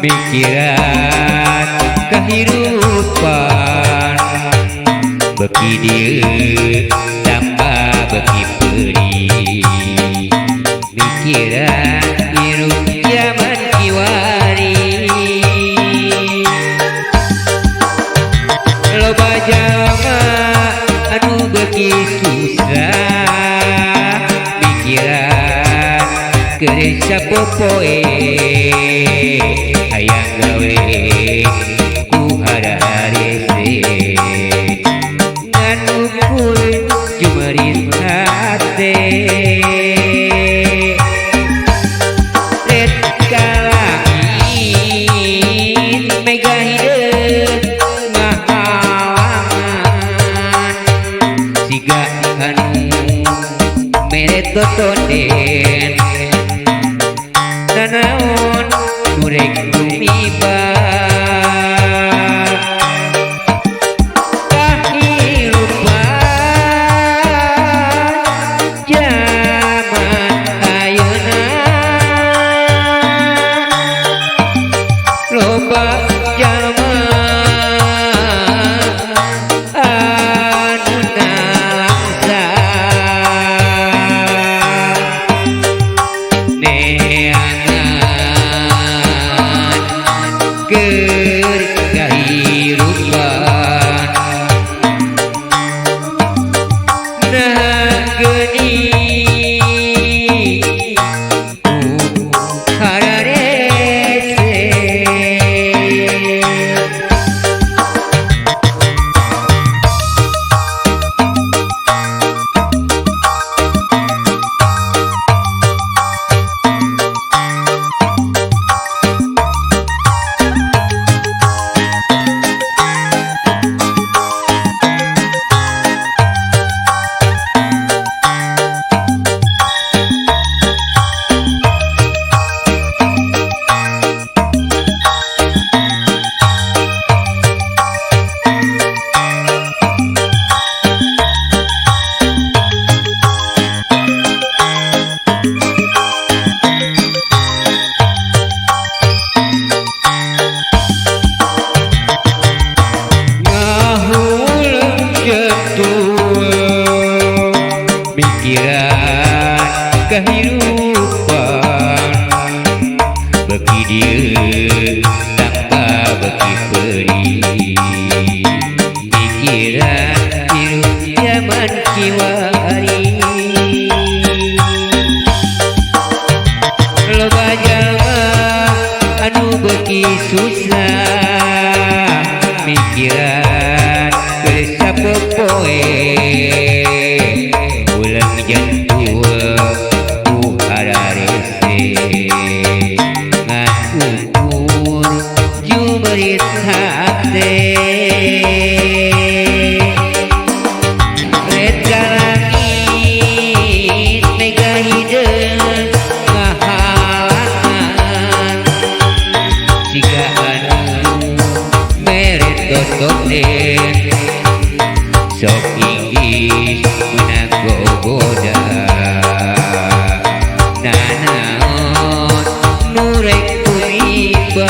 pikiran kehidupan beki dieu tanpa beki perih pikiran hirup zaman kiwari loba jalma anu beki susah pikiran keur sapopoe hayang gawe ku hadarese ngan ukur jumerin hate red kalangit mega hideung ngahalangan siga anu mere totonden nanaon kurek tumiba kahirupan zaman ayeuna loba jalma anu nalangsa keur kahirupan nah geuning hadarese pikiran kehidupan beki dieu tanpa beki perih pikiran hirup zaman kiwari loba jalma anu beki susah pikiran keur sapopoe ulang jantua ku hadarese ngan ukur jumerit hate red kalangit mega hideung ngahalangan siga anu mere totonden sok inggih menang goda nanaon nurek tumiba